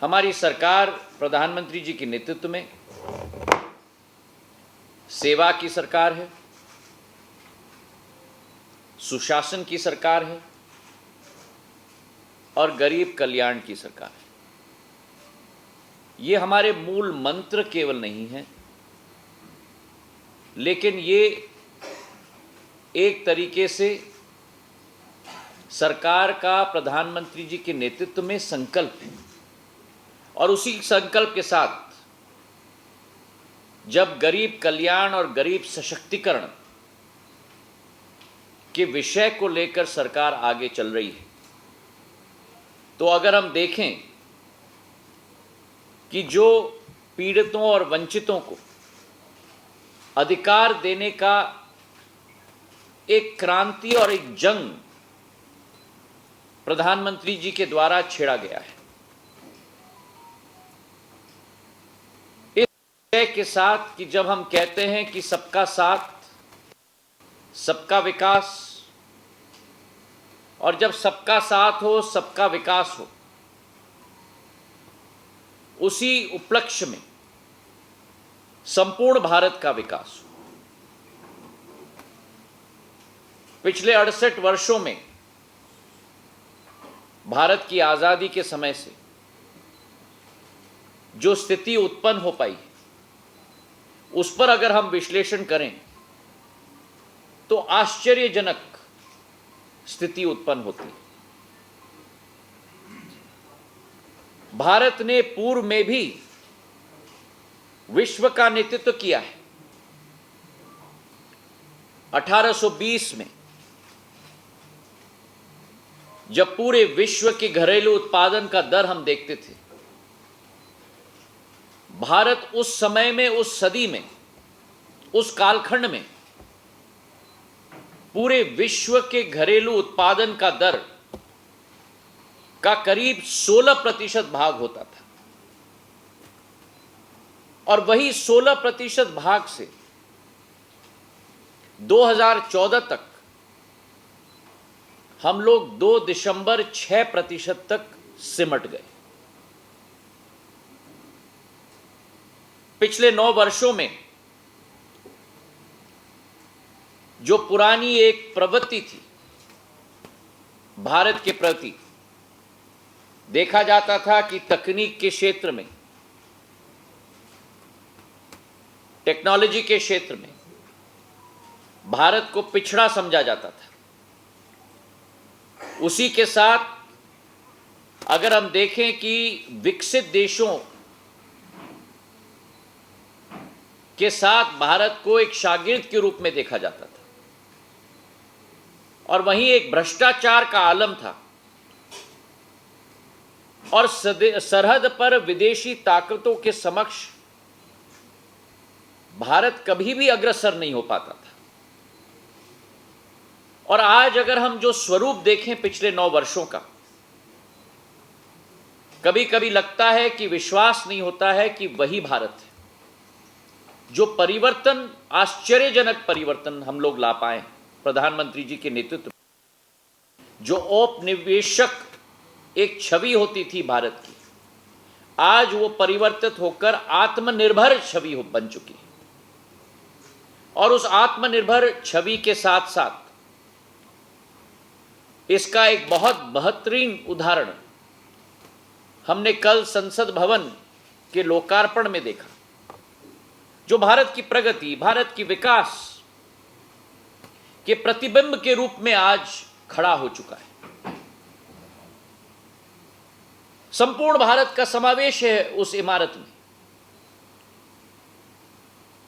हमारी सरकार प्रधानमंत्री जी के नेतृत्व में सेवा की सरकार है, सुशासन की सरकार है और गरीब कल्याण की सरकार है। ये हमारे मूल मंत्र केवल नहीं हैं, लेकिन ये एक तरीके से सरकार का प्रधानमंत्री जी के नेतृत्व में संकल्प है। और उसी संकल्प के साथ जब गरीब कल्याण और गरीब सशक्तिकरण के विषय को लेकर सरकार आगे चल रही है, तो अगर हम देखें कि जो पीड़ितों और वंचितों को अधिकार देने का एक क्रांति और एक जंग प्रधानमंत्री जी के द्वारा छेड़ा गया है, इस विषय के साथ कि जब हम कहते हैं कि सबका साथ, सबका विकास, और जब सबका साथ हो सबका विकास हो, उसी उपलक्ष्य में संपूर्ण भारत का विकास हो। पिछले 68 वर्षों में भारत की आजादी के समय से जो स्थिति उत्पन्न हो पाई, उस पर अगर हम विश्लेषण करें तो आश्चर्यजनक स्थिति उत्पन्न होती है। भारत ने पूर्व में भी विश्व का नेतृत्व किया है। 1820 में जब पूरे विश्व के घरेलू उत्पादन का दर हम देखते थे, भारत उस समय में, उस सदी में, उस कालखंड में पूरे विश्व के घरेलू उत्पादन का दर का करीब 16% भाग होता था। और वही 16% भाग से 2014 तक हम लोग 2.6% तक सिमट गए। पिछले 9 वर्षों में जो पुरानी एक प्रवृत्ति थी भारत के प्रति, देखा जाता था कि तकनीक के क्षेत्र में, टेक्नोलॉजी के क्षेत्र में भारत को पिछड़ा समझा जाता था। उसी के साथ अगर हम देखें कि विकसित देशों के साथ भारत को एक शागिर्द के रूप में देखा जाता था, और वहीं एक भ्रष्टाचार का आलम था, और सरहद पर विदेशी ताकतों के समक्ष भारत कभी भी अग्रसर नहीं हो पाता था। और आज अगर हम जो स्वरूप देखें पिछले 9 वर्षों का, कभी कभी लगता है कि विश्वास नहीं होता है कि वही भारत है। जो परिवर्तन, आश्चर्यजनक परिवर्तन हम लोग ला पाए प्रधानमंत्री जी के नेतृत्व में, जो औपनिवेशक एक छवि होती थी भारत की, आज वो परिवर्तित होकर आत्मनिर्भर छवि बन चुकी है। और उस आत्मनिर्भर छवि के साथ साथ इसका एक बहुत बेहतरीन उदाहरण हमने कल संसद भवन के लोकार्पण में देखा, जो भारत की प्रगति, भारत की विकास के प्रतिबिंब के रूप में आज खड़ा हो चुका है। संपूर्ण भारत का समावेश है उस इमारत में,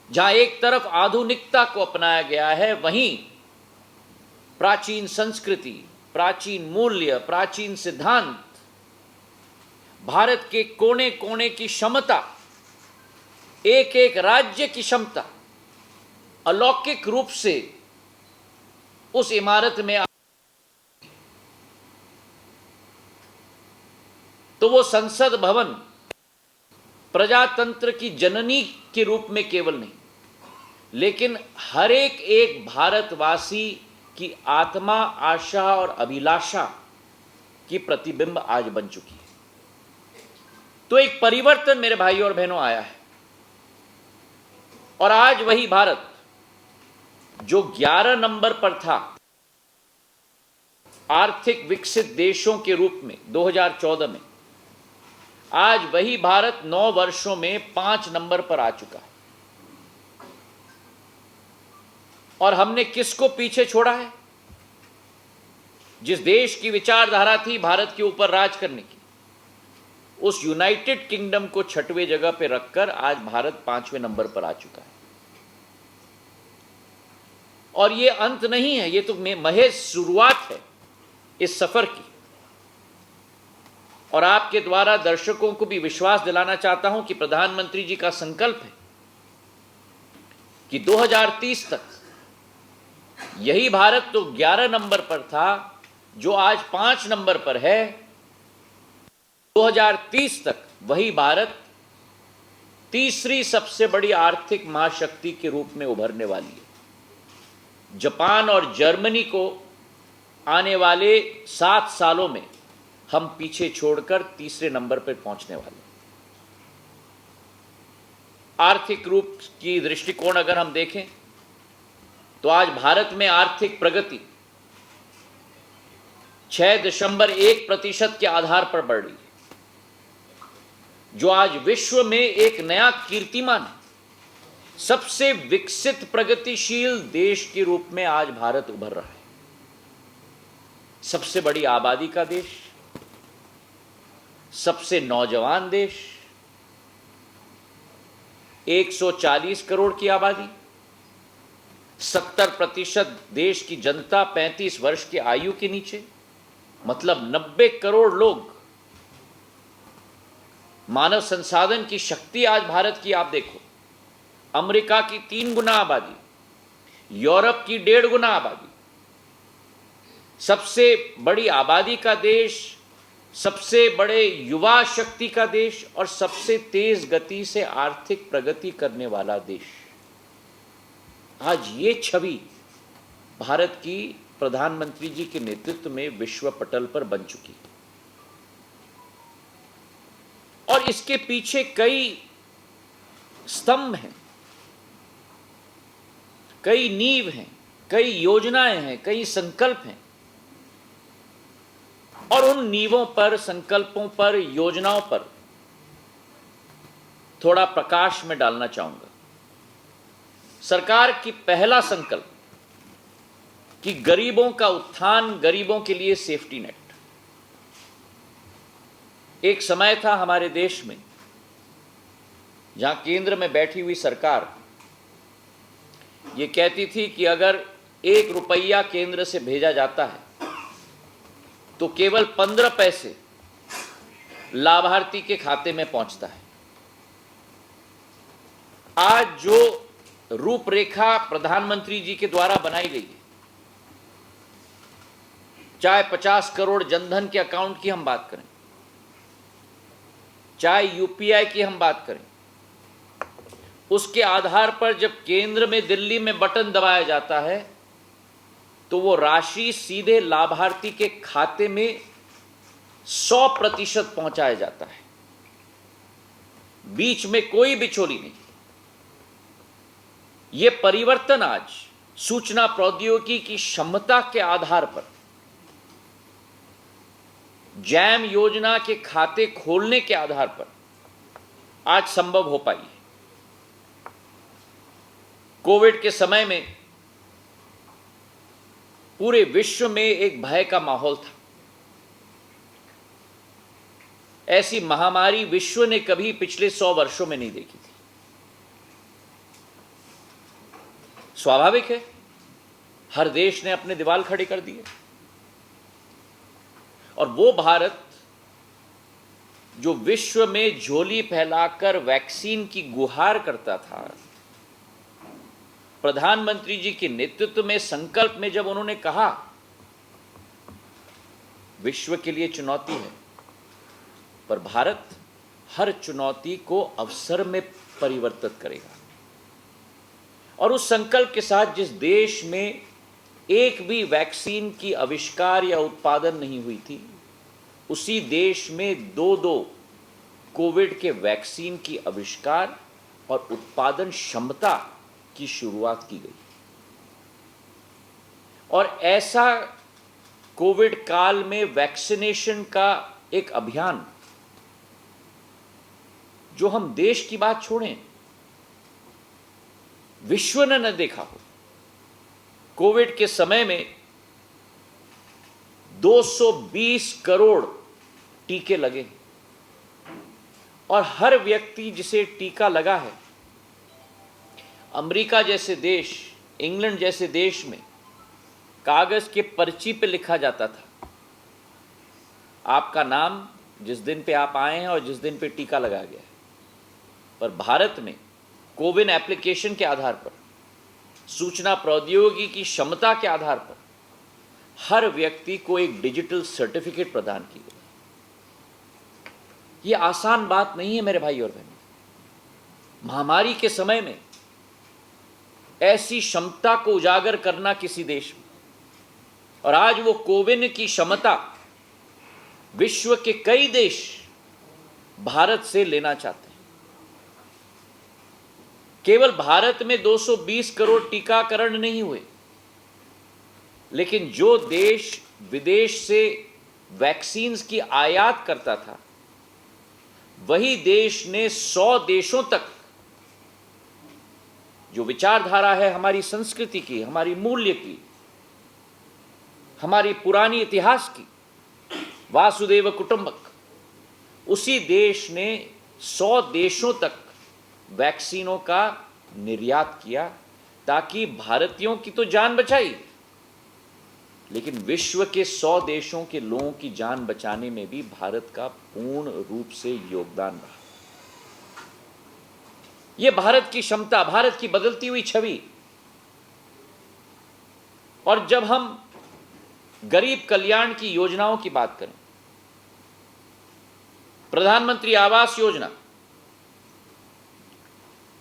जहां एक तरफ आधुनिकता को अपनाया गया है, वहीं प्राचीन संस्कृति, प्राचीन मूल्य, प्राचीन सिद्धांत, भारत के कोने कोने की क्षमता, एक एक राज्य की क्षमता अलौकिक रूप से उस इमारत में। तो वो संसद भवन प्रजातंत्र की जननी के रूप में केवल नहीं, लेकिन हर एक भारतवासी की आत्मा, आशा और अभिलाषा की प्रतिबिंब आज बन चुकी है। तो एक परिवर्तन मेरे भाइयों और बहनों आया है। और आज वही भारत जो 11 नंबर पर था आर्थिक विकसित देशों के रूप में 2014 में, आज वही भारत 9 वर्षों में 5 नंबर पर आ चुका है। और हमने किसको पीछे छोड़ा है? जिस देश की विचारधारा थी भारत के ऊपर राज करने की, उस यूनाइटेड किंगडम को 6वें जगह पर रखकर आज भारत 5वें नंबर पर आ चुका है। और ये अंत नहीं है, ये तो महज शुरुआत है इस सफर की। और आपके द्वारा दर्शकों को भी विश्वास दिलाना चाहता हूं कि प्रधानमंत्री जी का संकल्प है कि 2030 तक यही भारत तो 11 नंबर पर था जो आज 5 नंबर पर है, 2030 तक वही भारत तीसरी सबसे बड़ी आर्थिक महाशक्ति के रूप में उभरने वाली है। जापान और जर्मनी को आने वाले 7 सालों में हम पीछे छोड़कर तीसरे नंबर पर पहुंचने वाले। आर्थिक रूप की दृष्टिकोण अगर हम देखें तो आज भारत में आर्थिक प्रगति 6.1% के आधार पर बढ़ रही है, जो आज विश्व में एक नया कीर्तिमान है। सबसे विकसित प्रगतिशील देश के रूप में आज भारत उभर रहा है। सबसे बड़ी आबादी का देश, सबसे नौजवान देश, 140 करोड़ की आबादी, 70% देश की जनता 35 वर्ष की आयु के नीचे, मतलब 90 करोड़ लोग। मानव संसाधन की शक्ति आज भारत की आप देखो, अमेरिका की 3 गुना आबादी, यूरोप की 1.5 गुना आबादी, सबसे बड़ी आबादी का देश, सबसे बड़े युवा शक्ति का देश और सबसे तेज गति से आर्थिक प्रगति करने वाला देश। आज ये छवि भारत की प्रधानमंत्री जी के नेतृत्व में विश्व पटल पर बन चुकी है। और इसके पीछे कई स्तंभ हैं, कई नींव हैं, कई योजनाएं हैं, कई संकल्प हैं। और उन नींवों पर, संकल्पों पर, योजनाओं पर थोड़ा प्रकाश में डालना चाहूंगा। सरकार की पहला संकल्प कि गरीबों का उत्थान, गरीबों के लिए सेफ्टी नेट। एक समय था हमारे देश में जहां केंद्र में बैठी हुई सरकार ये कहती थी कि अगर 1 रुपया केंद्र से भेजा जाता है तो केवल 15 पैसे लाभार्थी के खाते में पहुंचता है। आज जो रूपरेखा प्रधानमंत्री जी के द्वारा बनाई गई है, चाहे 50 करोड़ जनधन के अकाउंट की हम बात करें, चाहे यूपीआई की हम बात करें, उसके आधार पर जब केंद्र में, दिल्ली में बटन दबाया जाता है तो वो राशि सीधे लाभार्थी के खाते में 100% पहुंचाया जाता है। बीच में कोई बिचौली नहीं। ये परिवर्तन आज सूचना प्रौद्योगिकी की क्षमता के आधार पर, जैम योजना के खाते खोलने के आधार पर आज संभव हो पाई है। कोविड के समय में पूरे विश्व में एक भय का माहौल था। ऐसी महामारी विश्व ने कभी पिछले 100 वर्षों में नहीं देखी थी। स्वाभाविक है, हर देश ने अपने दीवार खड़े कर दिए। और वो भारत जो विश्व में झोली फैलाकर वैक्सीन की गुहार करता था, प्रधानमंत्री जी के नेतृत्व में, संकल्प में जब उन्होंने कहा विश्व के लिए चुनौती है, पर भारत हर चुनौती को अवसर में परिवर्तित करेगा। और उस संकल्प के साथ जिस देश में एक भी वैक्सीन की आविष्कार या उत्पादन नहीं हुई थी, उसी देश में 2 कोविड के वैक्सीन की आविष्कार और उत्पादन क्षमता की शुरुआत की गई। और ऐसा कोविड काल में वैक्सीनेशन का एक अभियान, जो हम देश की बात छोड़ें, विश्व ने न देखा हो। कोविड के समय में 220 करोड़ टीके लगे और हर व्यक्ति जिसे टीका लगा है, अमेरिका जैसे देश, इंग्लैंड जैसे देश में कागज के पर्ची पे लिखा जाता था आपका नाम, जिस दिन पे आप आए हैं और जिस दिन पे टीका लगाया गया है। पर भारत में कोविन एप्लीकेशन के आधार पर, सूचना प्रौद्योगिकी की क्षमता के आधार पर हर व्यक्ति को एक डिजिटल सर्टिफिकेट प्रदान की गई। यह आसान बात नहीं है मेरे भाई और बहनों। महामारी के समय में ऐसी क्षमता को उजागर करना किसी देश में, और आज वो कोविन की क्षमता विश्व के कई देश भारत से लेना चाहते हैं। केवल भारत में 220 करोड़ टीकाकरण नहीं हुए, लेकिन जो देश विदेश से वैक्सीन्स की आयात करता था, वही देश ने 100 देशों तक जो विचारधारा है हमारी संस्कृति की, हमारी मूल्य की, हमारी पुरानी इतिहास की, वासुदेव कुटुंबक, उसी देश ने 100 देशों तक वैक्सीनों का निर्यात किया, ताकि भारतीयों की तो जान बचाई, लेकिन विश्व के 100 देशों के लोगों की जान बचाने में भी भारत का पूर्ण रूप से योगदान रहा। यह भारत की क्षमता, भारत की बदलती हुई छवि। और जब हम गरीब कल्याण की योजनाओं की बात करें, प्रधानमंत्री आवास योजना,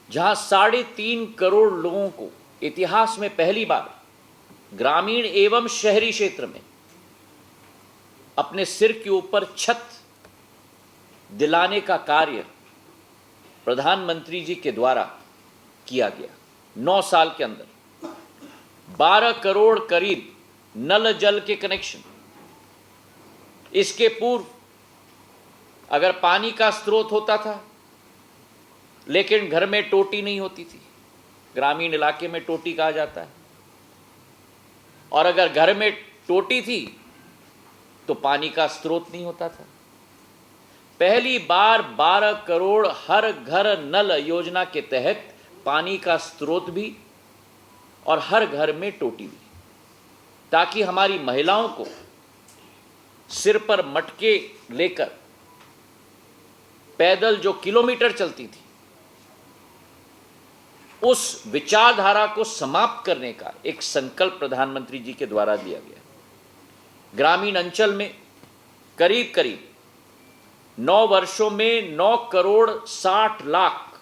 जहां 3.5 करोड़ लोगों को इतिहास में पहली बार ग्रामीण एवं शहरी क्षेत्र में अपने सिर के ऊपर छत दिलाने का कार्य प्रधानमंत्री जी के द्वारा किया गया। 9 साल के अंदर 12 करोड़ करीब नल जल के कनेक्शन। इसके पूर्व अगर पानी का स्रोत होता था, लेकिन घर में टोटी नहीं होती थी, ग्रामीण इलाके में टोटी कहा जाता है, और अगर घर में टोटी थी तो पानी का स्रोत नहीं होता था। पहली बार 12 करोड़ हर घर नल योजना के तहत पानी का स्रोत भी और हर घर में टोटी भी, ताकि हमारी महिलाओं को सिर पर मटके लेकर पैदल जो किलोमीटर चलती थी, उस विचारधारा को समाप्त करने का एक संकल्प प्रधानमंत्री जी के द्वारा दिया गया। ग्रामीण अंचल में करीब करीब 9 वर्षों में 9 करोड़ 60 लाख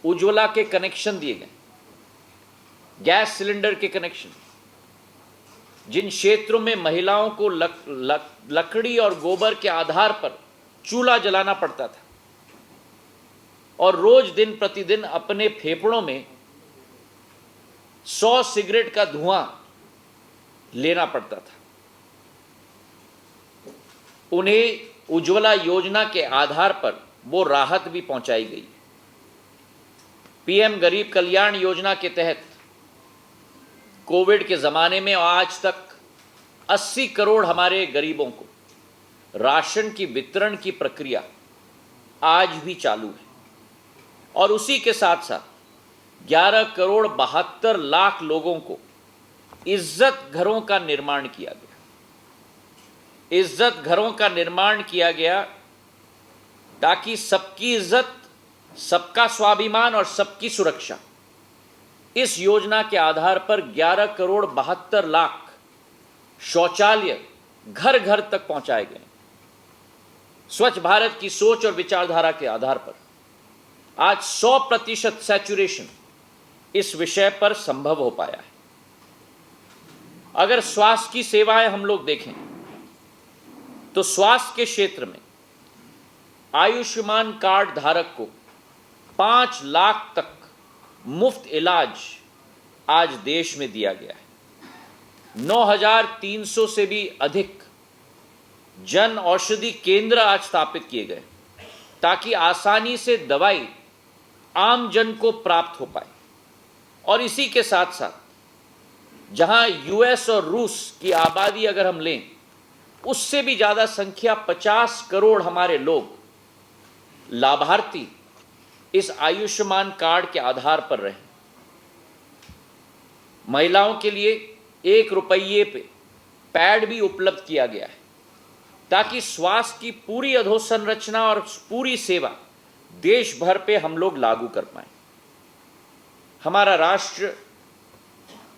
उज्ज्वला के कनेक्शन दिए गए, गैस सिलेंडर के कनेक्शन। जिन क्षेत्रों में महिलाओं को लकड़ी और गोबर के आधार पर चूल्हा जलाना पड़ता था और रोज दिन प्रतिदिन अपने फेफड़ों में 100 सिगरेट का धुआं लेना पड़ता था, उन्हें उज्ज्वला योजना के आधार पर वो राहत भी पहुंचाई गई। पीएम गरीब कल्याण योजना के तहत कोविड के ज़माने में आज तक 80 करोड़ हमारे गरीबों को राशन की वितरण की प्रक्रिया आज भी चालू है, और उसी के साथ साथ 11 करोड़ 72 लाख लोगों को इज्जत घरों का निर्माण किया गया। इज्जत घरों का निर्माण किया गया ताकि सबकी इज्जत, सबका स्वाभिमान और सबकी सुरक्षा, इस योजना के आधार पर 11 करोड़ 72 लाख शौचालय घर घर तक पहुंचाए गए। स्वच्छ भारत की सोच और विचारधारा के आधार पर आज 100% सैचुरेशन इस विषय पर संभव हो पाया है। अगर स्वास्थ्य की सेवाएं हम लोग देखें तो स्वास्थ्य के क्षेत्र में आयुष्मान कार्ड धारक को 5 लाख तक मुफ्त इलाज आज देश में दिया गया है। 9,300 से भी अधिक जन औषधि केंद्र आज स्थापित किए गए ताकि आसानी से दवाई आम जन को प्राप्त हो पाए। और इसी के साथ साथ जहां यूएस और रूस की आबादी अगर हम लें, उससे भी ज़्यादा संख्या 50 करोड़ हमारे लोग लाभार्थी इस आयुष्मान कार्ड के आधार पर रहे। महिलाओं के लिए 1 रुपये पे पैड भी उपलब्ध किया गया है ताकि स्वास्थ्य की पूरी अधोसंरचना और पूरी सेवा देश भर पे हम लोग लागू कर पाएं। हमारा राष्ट्र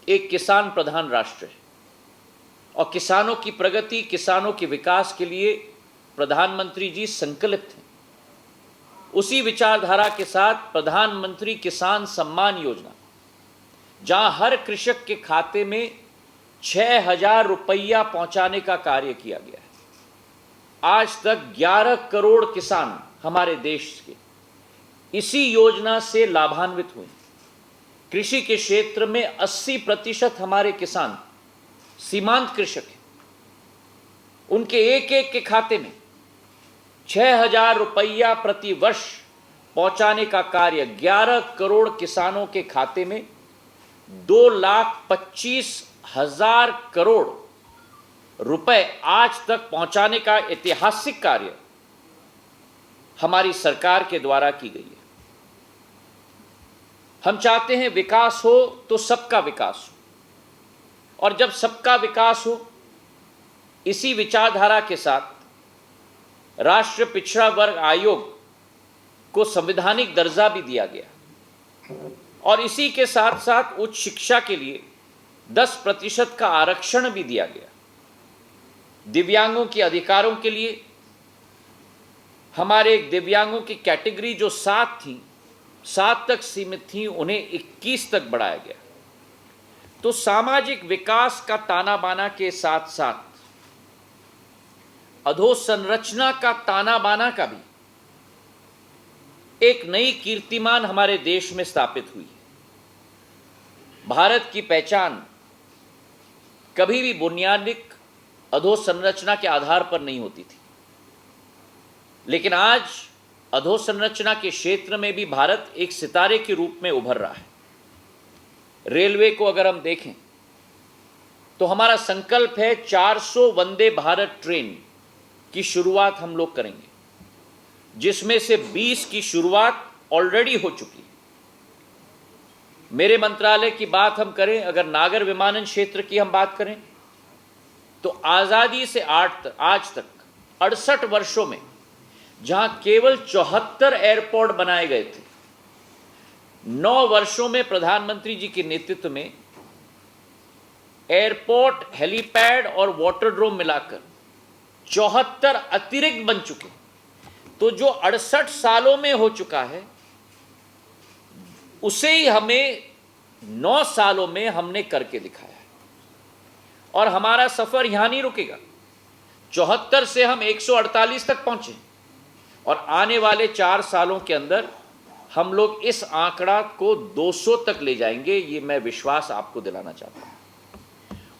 एक किसान प्रधान राष्ट्र है और किसानों की प्रगति, किसानों के विकास के लिए प्रधानमंत्री जी संकल्पित हैं। उसी विचारधारा के साथ प्रधानमंत्री किसान सम्मान योजना, जहां हर कृषक के खाते में 6,000 रुपया पहुंचाने का कार्य किया गया है। आज तक 11 करोड़ किसान हमारे देश के इसी योजना से लाभान्वित हुए। कृषि के क्षेत्र में 80% हमारे किसान सीमांत कृषक हैं। उनके एक एक के खाते में 6,000 रुपया प्रति वर्ष पहुंचाने का कार्य 11 करोड़ किसानों के खाते में 2,25,000 करोड़ रुपए आज तक पहुंचाने का ऐतिहासिक कार्य हमारी सरकार के द्वारा की गई है। हम चाहते हैं विकास हो तो सबका विकास हो, और जब सबका विकास हो, इसी विचारधारा के साथ राष्ट्रीय पिछड़ा वर्ग आयोग को संवैधानिक दर्जा भी दिया गया और इसी के साथ साथ उच्च शिक्षा के लिए 10% का आरक्षण भी दिया गया। दिव्यांगों के अधिकारों के लिए हमारे दिव्यांगों की कैटेगरी जो 7 तक सीमित थी, उन्हें 21 तक बढ़ाया गया। तो सामाजिक विकास का ताना बाना के साथ साथ अधोसंरचना का ताना बाना का भी एक नई कीर्तिमान हमारे देश में स्थापित हुई है। भारत की पहचान कभी भी बुनियादी अधोसंरचना के आधार पर नहीं होती थी, लेकिन आज अधोसंरचना के क्षेत्र में भी भारत एक सितारे के रूप में उभर रहा है। रेलवे को अगर हम देखें तो हमारा संकल्प है 400 वंदे भारत ट्रेन की शुरुआत हम लोग करेंगे, जिसमें से 20 की शुरुआत ऑलरेडी हो चुकी है। मेरे मंत्रालय की बात हम करें, अगर नागर विमानन क्षेत्र की हम बात करें, तो आज़ादी से आज तक 68 वर्षों में जहां केवल 74 एयरपोर्ट बनाए गए थे, 9 वर्षों में प्रधानमंत्री जी के नेतृत्व में एयरपोर्ट, हेलीपैड और वाटरड्रोम मिलाकर 74 अतिरिक्त बन चुके। तो जो 68 सालों में हो चुका है, उसे ही हमें 9 सालों में हमने करके दिखाया है। और हमारा सफर यहां नहीं रुकेगा। 74 से हम 148 तक पहुंचे और आने वाले 4 सालों के अंदर हम लोग इस आंकड़ा को 200 तक ले जाएंगे। ये मैं विश्वास आपको दिलाना चाहता हूं।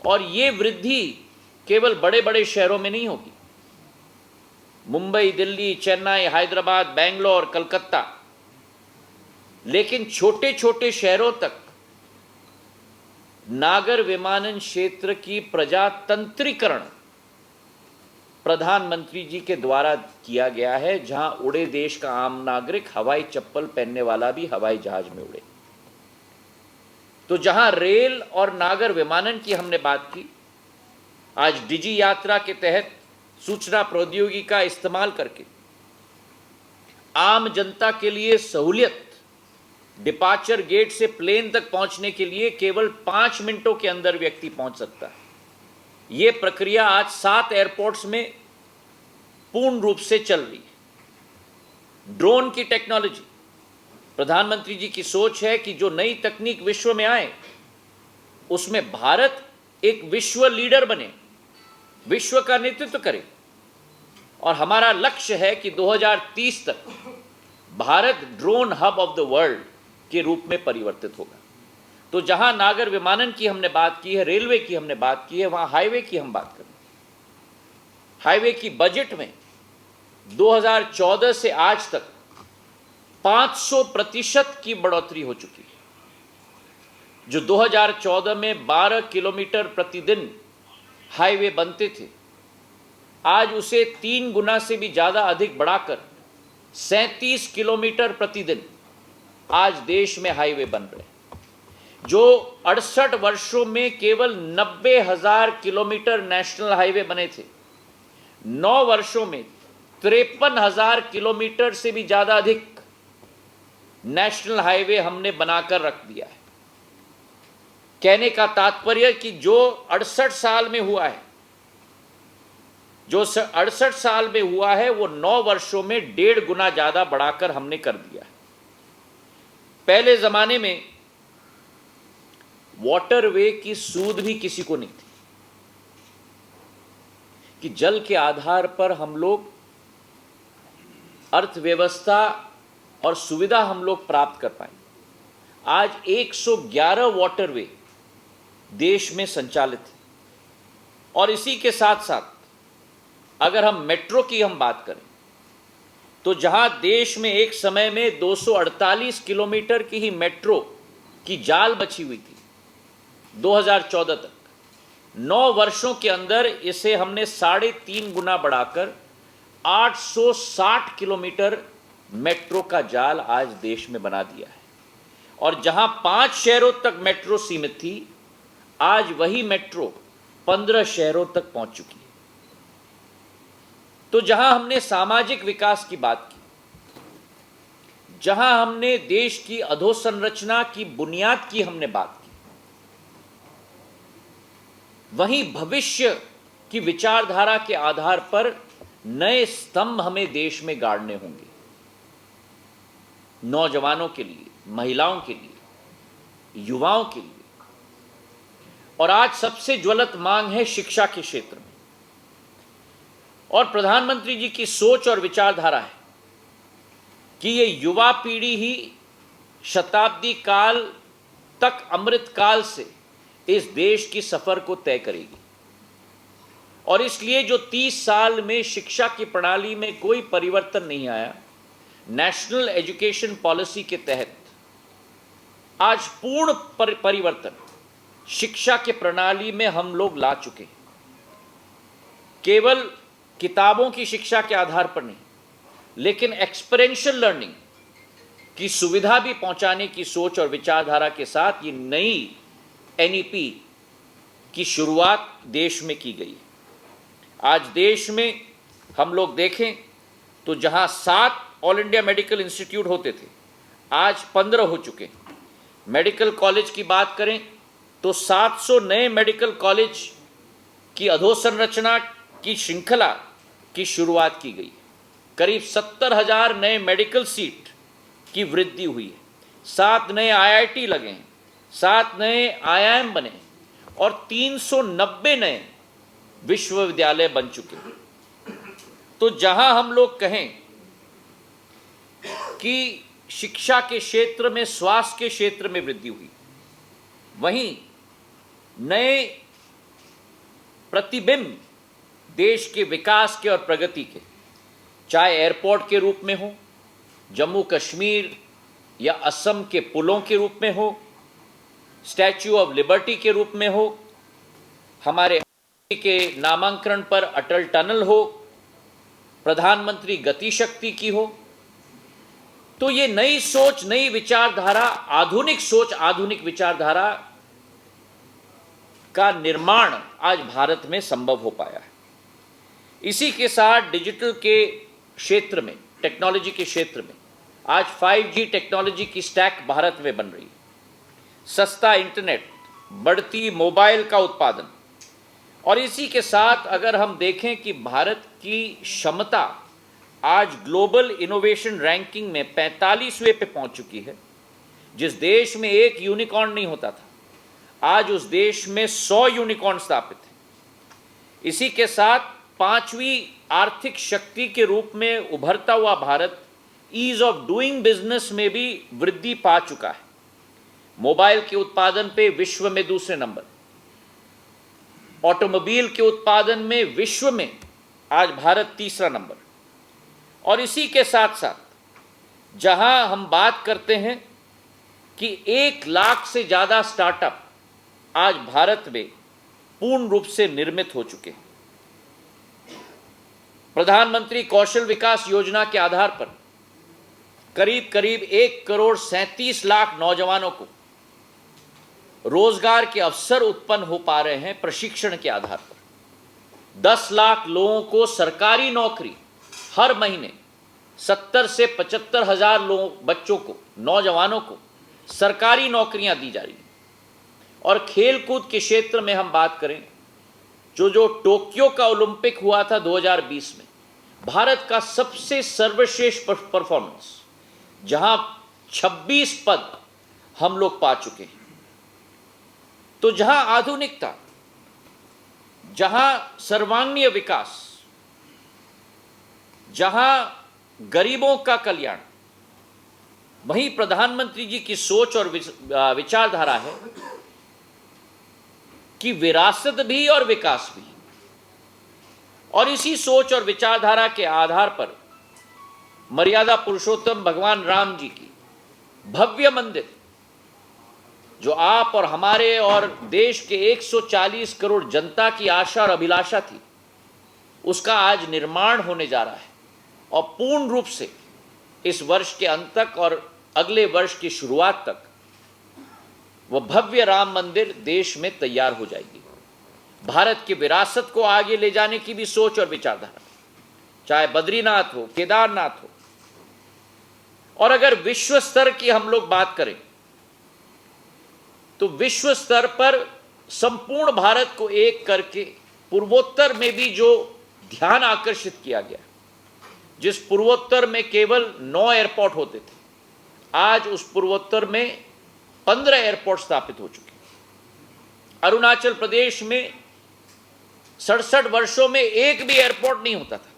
और ये वृद्धि केवल बड़े बड़े शहरों में नहीं होगी। मुंबई, दिल्ली, चेन्नई, हैदराबाद, बेंगलोर, कलकत्ता, लेकिन छोटे छोटे शहरों तक नागर विमानन क्षेत्र की प्रजातंत्रीकरण प्रधानमंत्री जी के द्वारा किया गया है, जहां उड़े देश का आम नागरिक हवाई चप्पल पहनने वाला भी हवाई जहाज में उड़े। तो जहां रेल और नागर विमानन की हमने बात की, आज डिजी यात्रा के तहत सूचना प्रौद्योगिकी का इस्तेमाल करके आम जनता के लिए सहूलियत, डिपार्चर गेट से प्लेन तक पहुंचने के लिए केवल 5 मिनटों के अंदर व्यक्ति पहुंच सकता है। यह प्रक्रिया आज 7 एयरपोर्ट्स में पूर्ण रूप से चल रही है। ड्रोन की टेक्नोलॉजी, प्रधानमंत्री जी की सोच है कि जो नई तकनीक विश्व में आए, उसमें भारत एक विश्व लीडर बने, विश्व का नेतृत्व करे। और हमारा लक्ष्य है कि 2030 तक Bharat drone hub of the world के रूप में परिवर्तित होगा। तो जहां नागर विमानन की हमने बात की है, रेलवे की हमने बात की है, वहां हाईवे की हम बात करें। हाईवे की बजट में 2014 से आज तक 500% की बढ़ोतरी हो चुकी है। जो 2014 में 12 किलोमीटर प्रतिदिन हाईवे बनते थे, आज उसे 3 गुना से भी ज़्यादा अधिक बढ़ाकर 37 किलोमीटर प्रतिदिन आज देश में हाईवे बन रहे हैं। जो 68 वर्षों में केवल 90,000 किलोमीटर नेशनल हाईवे बने थे, 9 वर्षों में 53,000 किलोमीटर से भी ज़्यादा अधिक नेशनल हाईवे हमने बनाकर रख दिया है। कहने का तात्पर्य कि जो 68 साल में हुआ है, जो 68 साल में हुआ है, वो 9 वर्षों में 1.5 गुना ज़्यादा बढ़ाकर हमने कर दिया है। पहले ज़माने में वाटरवे की सूद भी किसी को नहीं थी कि जल के आधार पर हम लोग अर्थव्यवस्था और सुविधा हम लोग प्राप्त कर पाए। आज 111 वाटरवे देश में संचालित है। और इसी के साथ साथ अगर हम मेट्रो की हम बात करें, तो जहां देश में एक समय में 248 किलोमीटर की ही मेट्रो की जाल बची हुई थी, 2014 तक 9 वर्षों के अंदर इसे हमने 3.5 गुना बढ़ाकर 860 किलोमीटर मेट्रो का जाल आज देश में बना दिया है। और जहां 5 शहरों तक मेट्रो सीमित थी, आज वही मेट्रो 15 शहरों तक पहुंच चुकी है। तो जहां हमने सामाजिक विकास की बात की, जहां हमने देश की अधोसंरचना की बुनियाद की हमने बात की, वहीं भविष्य की विचारधारा के आधार पर नए स्तंभ हमें देश में गाड़ने होंगे, नौजवानों के लिए, महिलाओं के लिए, युवाओं के लिए। और आज सबसे ज्वलंत मांग है शिक्षा के क्षेत्र में। और प्रधानमंत्री जी की सोच और विचारधारा है कि ये युवा पीढ़ी ही शताब्दी काल तक, अमृत काल से इस देश की सफर को तय करेगी। और इसलिए जो 30 साल में शिक्षा की प्रणाली में कोई परिवर्तन नहीं आया, नेशनल एजुकेशन पॉलिसी के तहत आज पूर्ण परिवर्तन शिक्षा के प्रणाली में हम लोग ला चुके हैं। केवल किताबों की शिक्षा के आधार पर नहीं, लेकिन एक्सपीरियंशियल लर्निंग की सुविधा भी पहुंचाने की सोच और विचारधारा के साथ ये नई एनईपी की शुरुआत देश में की गई है। आज देश में हम लोग देखें तो जहां 7 ऑल इंडिया मेडिकल इंस्टीट्यूट होते थे, आज 15 हो चुके हैं। मेडिकल कॉलेज की बात करें तो 700 नए मेडिकल कॉलेज की अधोसंरचना की श्रृंखला की शुरुआत की गई। करीब 70,000 नए मेडिकल सीट की वृद्धि हुई है। 7 नए आईआईटी लगे हैं, 7 नए आईआईएम बने और 390 नए विश्वविद्यालय बन चुके हैं। तो जहां हम लोग कहें कि शिक्षा के क्षेत्र में, स्वास्थ्य के क्षेत्र में वृद्धि हुई, वहीं नए प्रतिबिंब देश के विकास के और प्रगति के, चाहे एयरपोर्ट के रूप में हो, जम्मू कश्मीर या असम के पुलों के रूप में हो, स्टैच्यू ऑफ लिबर्टी के रूप में हो, हमारे के नामांकन पर अटल टनल हो, प्रधानमंत्री गति शक्ति की हो, तो ये नई सोच, नई विचारधारा, आधुनिक सोच, आधुनिक विचारधारा का निर्माण आज भारत में संभव हो पाया है। इसी के साथ डिजिटल के क्षेत्र में, टेक्नोलॉजी के क्षेत्र में आज 5G टेक्नोलॉजी की स्टैक भारत में बन रही है। सस्ता इंटरनेट, बढ़ती मोबाइल का उत्पादन, और इसी के साथ अगर हम देखें कि भारत की क्षमता आज ग्लोबल इनोवेशन रैंकिंग में 45वें पे पहुंच चुकी है। जिस देश में एक यूनिकॉर्न नहीं होता था, आज उस देश में 100 यूनिकॉर्न स्थापित है। इसी के साथ पांचवी आर्थिक शक्ति के रूप में उभरता हुआ भारत ईज ऑफ डूइंग बिजनेस में भी वृद्धि पा चुका है। मोबाइल के उत्पादन पे विश्व में दूसरे नंबर, ऑटोमोबाइल के उत्पादन में विश्व में आज भारत तीसरा नंबर। और इसी के साथ साथ जहां हम बात करते हैं कि 1 लाख से ज़्यादा स्टार्टअप आज भारत में पूर्ण रूप से निर्मित हो चुके हैं। प्रधानमंत्री कौशल विकास योजना के आधार पर करीब करीब 1,37,00,000 नौजवानों को रोजगार के अवसर उत्पन्न हो पा रहे हैं प्रशिक्षण के आधार पर। 10 लाख लोगों को सरकारी नौकरी हर महीने 70 से 75 हजार बच्चों को, नौजवानों को सरकारी नौकरियां दी जा रही हैं। और खेलकूद के क्षेत्र में हम बात करें, जो टोक्यो का ओलंपिक हुआ था 2020 में, भारत का सबसे सर्वश्रेष्ठ परफॉर्मेंस, जहां 26 पद हम लोग पा चुके हैं। तो जहां आधुनिकता, जहां सर्वांगीण विकास, जहां गरीबों का कल्याण, वहीं प्रधानमंत्री जी की सोच और विचारधारा है कि विरासत भी और विकास भी। और इसी सोच और विचारधारा के आधार पर मर्यादा पुरुषोत्तम भगवान राम जी की भव्य मंदिर, जो आप और हमारे और देश के 140 करोड़ जनता की आशा और अभिलाषा थी, उसका आज निर्माण होने जा रहा है। और पूर्ण रूप से इस वर्ष के अंत तक और अगले वर्ष की शुरुआत तक वह भव्य राम मंदिर देश में तैयार हो जाएगी। भारत की विरासत को आगे ले जाने की भी सोच और विचारधारा, चाहे बद्रीनाथ हो, केदारनाथ हो। और अगर विश्व स्तर की हम लोग बात करें तो विश्व स्तर पर संपूर्ण भारत को एक करके पूर्वोत्तर में भी जो ध्यान आकर्षित किया गया, जिस पूर्वोत्तर में केवल 9 एयरपोर्ट होते थे, आज उस पूर्वोत्तर में 15 एयरपोर्ट स्थापित हो चुके हैं। अरुणाचल प्रदेश में 67 वर्षों में एक भी एयरपोर्ट नहीं होता था,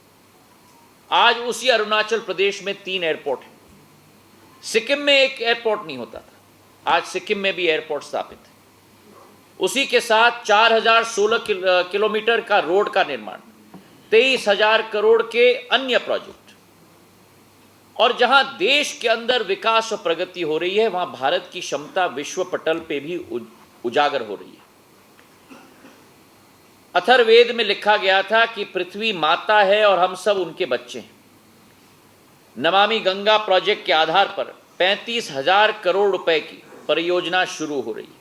आज उसी अरुणाचल प्रदेश में 3 एयरपोर्ट हैं। सिक्किम में एक एयरपोर्ट नहीं होता था, आज सिक्किम में भी एयरपोर्ट स्थापित है। उसी के साथ 4016 किलोमीटर का रोड का निर्माण, 23,000 करोड़ के अन्य प्रोजेक्ट। और जहां देश के अंदर विकास और प्रगति हो रही है, वहां भारत की क्षमता विश्व पटल पे भी उजागर हो रही है। अथर्ववेद में लिखा गया था कि पृथ्वी माता है और हम सब उनके बच्चे हैं। नमामि गंगा प्रोजेक्ट के आधार पर 35,000 करोड़ रुपए की परियोजना शुरू हो रही है।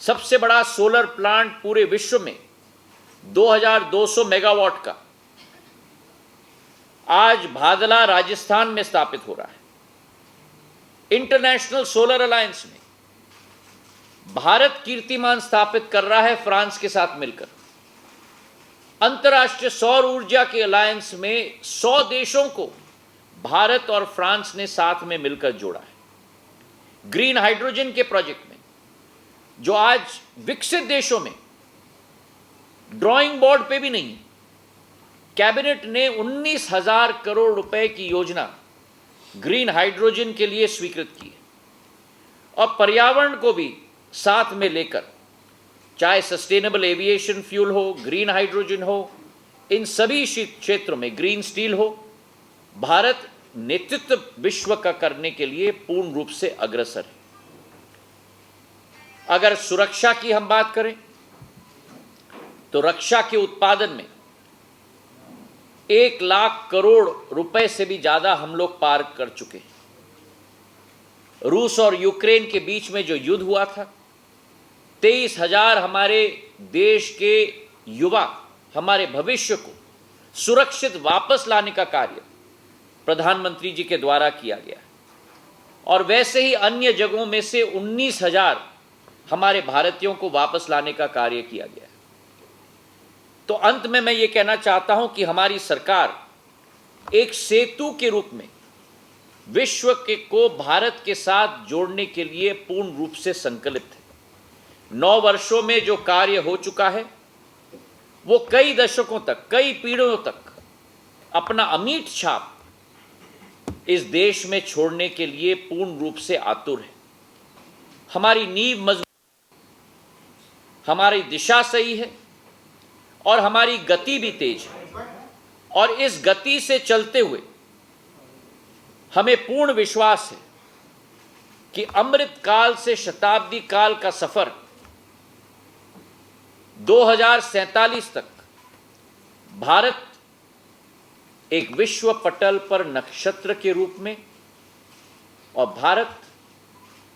सबसे बड़ा सोलर प्लांट पूरे विश्व में 2,200 मेगावाट का आज भादला राजस्थान में स्थापित हो रहा है। इंटरनेशनल सोलर अलायंस में भारत कीर्तिमान स्थापित कर रहा है फ्रांस के साथ मिलकर। अंतर्राष्ट्रीय सौर ऊर्जा के अलायंस में 100 देशों को भारत और फ्रांस ने साथ में मिलकर जोड़ा है। ग्रीन हाइड्रोजन के प्रोजेक्ट में, जो आज विकसित देशों में ड्राइंग बोर्ड पे भी नहीं है, कैबिनेट ने 19,000 करोड़ रुपए की योजना ग्रीन हाइड्रोजन के लिए स्वीकृत की है। और पर्यावरण को भी साथ में लेकर, चाहे सस्टेनेबल एविएशन फ्यूल हो, ग्रीन हाइड्रोजन हो, इन सभी क्षेत्रों में ग्रीन स्टील हो, भारत नेतृत्व विश्व का करने के लिए पूर्ण रूप से अग्रसर है। अगर सुरक्षा की हम बात करें तो रक्षा के उत्पादन में 1 लाख करोड़ रुपए से भी ज्यादा हम लोग पार कर चुके हैं। रूस और यूक्रेन के बीच में जो युद्ध हुआ था, 23,000 हमारे देश के युवा, हमारे भविष्य को सुरक्षित वापस लाने का कार्य प्रधानमंत्री जी के द्वारा किया गया। और वैसे ही अन्य जगहों में से 19,000 हमारे भारतीयों को वापस लाने का कार्य किया गया। तो अंत में मैं ये कहना चाहता हूं कि हमारी सरकार एक सेतु के रूप में विश्व को भारत के साथ जोड़ने के लिए पूर्ण रूप से संकल्पित है। 9 वर्षों में जो कार्य हो चुका है, वो कई दशकों तक, कई पीढ़ियों तक अपना अमिट छाप इस देश में छोड़ने के लिए पूर्ण रूप से आतुर है। हमारी नींव मजबूत, हमारी दिशा सही है और हमारी गति भी तेज है, और इस गति से चलते हुए हमें पूर्ण विश्वास है कि अमृत काल से शताब्दी काल का सफर 2047 तक भारत एक विश्व पटल पर नक्षत्र के रूप में और भारत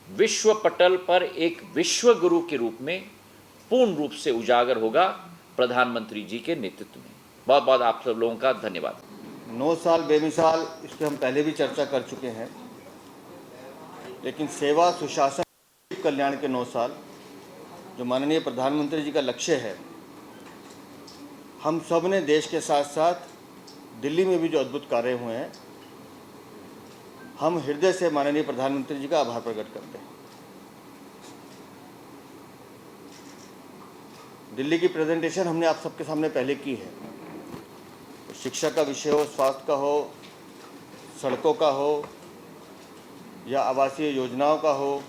विश्व पटल पर एक विश्व गुरु के रूप में पूर्ण रूप से उजागर होगा प्रधानमंत्री जी के नेतृत्व में। बहुत बहुत आप सब लोगों का धन्यवाद। 9 साल बेमिसाल, इस पर हम पहले भी चर्चा कर चुके हैं, लेकिन सेवा, सुशासन, कल्याण के 9 साल जो माननीय प्रधानमंत्री जी का लक्ष्य है, हम सब ने देश के साथ साथ दिल्ली में भी जो अद्भुत कार्य हुए हैं, हम हृदय से माननीय प्रधानमंत्री जी का आभार प्रकट करते हैं। दिल्ली की प्रेजेंटेशन हमने आप सबके सामने पहले की है। शिक्षा का विषय हो, स्वास्थ्य का हो, सड़कों का हो, या आवासीय योजनाओं का हो,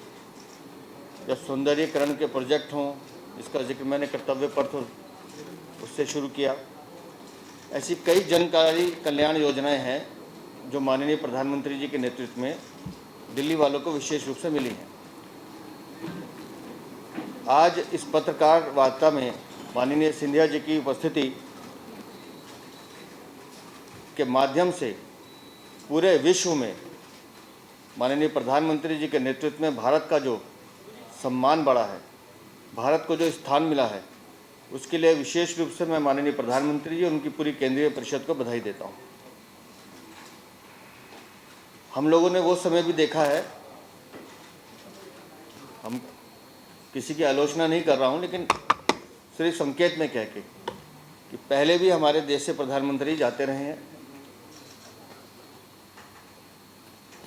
या सौंदर्यीकरण के प्रोजेक्ट हों, इसका जिक्र मैंने कर्तव्य पथ उससे शुरू किया। ऐसी कई जनकारी कल्याण योजनाएं हैं जो माननीय प्रधानमंत्री जी के नेतृत्व में दिल्ली वालों को विशेष रूप से मिली हैं। आज इस पत्रकार वार्ता में माननीय सिंधिया जी की उपस्थिति के माध्यम से पूरे विश्व में माननीय प्रधानमंत्री जी के नेतृत्व में भारत का जो सम्मान बढ़ा है, भारत को जो स्थान मिला है, उसके लिए विशेष रूप से मैं माननीय प्रधानमंत्री जी और उनकी पूरी केंद्रीय परिषद को बधाई देता हूँ। हम लोगों ने वो समय भी देखा है, हम किसी की आलोचना नहीं कर रहा हूँ, लेकिन सिर्फ संकेत में कह के कि पहले भी हमारे देश से प्रधानमंत्री जाते रहे हैं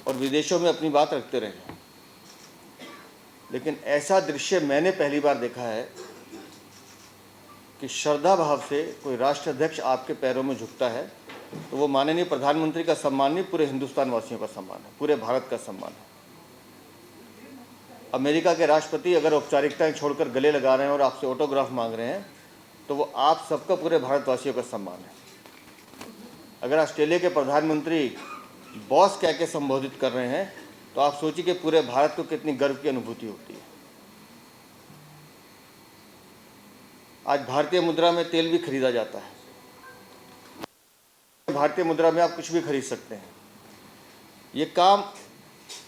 और विदेशों में अपनी बात रखते रहे हैं, लेकिन ऐसा दृश्य मैंने पहली बार देखा है कि श्रद्धा भाव से कोई राष्ट्राध्यक्ष आपके पैरों में झुकता है, तो वो माननीय प्रधानमंत्री का सम्मान नहीं, पूरे हिंदुस्तान वासियों का सम्मान है, पूरे भारत का सम्मान है। अमेरिका के राष्ट्रपति अगर औपचारिकताएं छोड़कर गले लगा रहे हैं और आपसे ऑटोग्राफ मांग रहे हैं, तो वो आप सबका, पूरे भारतवासियों का सम्मान है। अगर ऑस्ट्रेलिया के प्रधानमंत्री बॉस कह के संबोधित कर रहे हैं, तो आप सोचिए कि पूरे भारत को कितनी गर्व की अनुभूति होती है। आज भारतीय मुद्रा में तेल भी खरीदा जाता है, भारतीय मुद्रा में आप कुछ भी खरीद सकते हैं। ये काम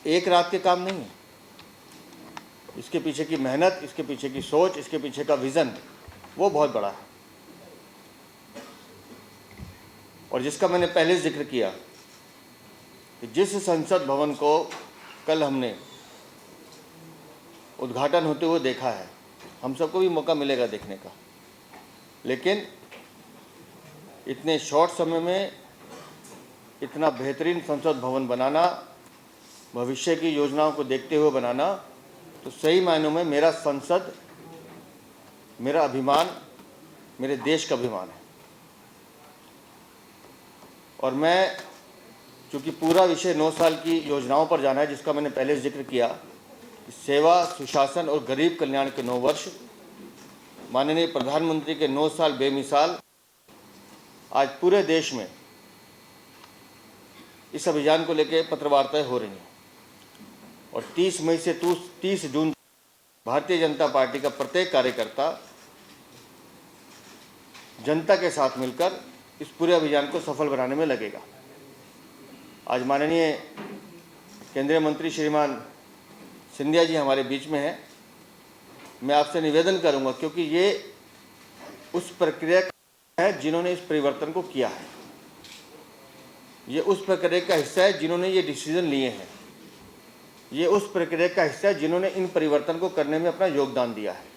एक रात के काम नहीं है, इसके पीछे की मेहनत, इसके पीछे की सोच, इसके पीछे का विज़न, वो बहुत बड़ा है। और जिसका मैंने पहले जिक्र किया कि जिस संसद भवन को कल हमने उद्घाटन होते हुए देखा है, हम सबको भी मौका मिलेगा देखने का, लेकिन इतने शॉर्ट समय में इतना बेहतरीन संसद भवन बनाना, भविष्य की योजनाओं को देखते हुए बनाना, तो सही मायनों में मेरा संसद, मेरा अभिमान, मेरे देश का अभिमान है। और मैं, चूँकि पूरा विषय 9 साल की योजनाओं पर जाना है, जिसका मैंने पहले जिक्र किया, सेवा, सुशासन और गरीब कल्याण के 9 वर्ष, माननीय प्रधानमंत्री के 9 साल बेमिसाल, आज पूरे देश में इस अभियान को लेकर पत्रवार्ताएं हो रही हैं। और 30 मई से 30 जून भारतीय जनता पार्टी का प्रत्येक कार्यकर्ता जनता के साथ मिलकर इस पूरे अभियान को सफल बनाने में लगेगा। आज माननीय केंद्रीय मंत्री श्रीमान सिंधिया जी हमारे बीच में हैं। मैं आपसे निवेदन करूंगा, क्योंकि ये उस प्रक्रिया है जिन्होंने इस परिवर्तन को किया है, ये उस प्रक्रिया का हिस्सा है जिन्होंने ये डिसीजन लिए हैं, ये उस प्रक्रिया का हिस्सा है जिन्होंने इन परिवर्तन को करने में अपना योगदान दिया है।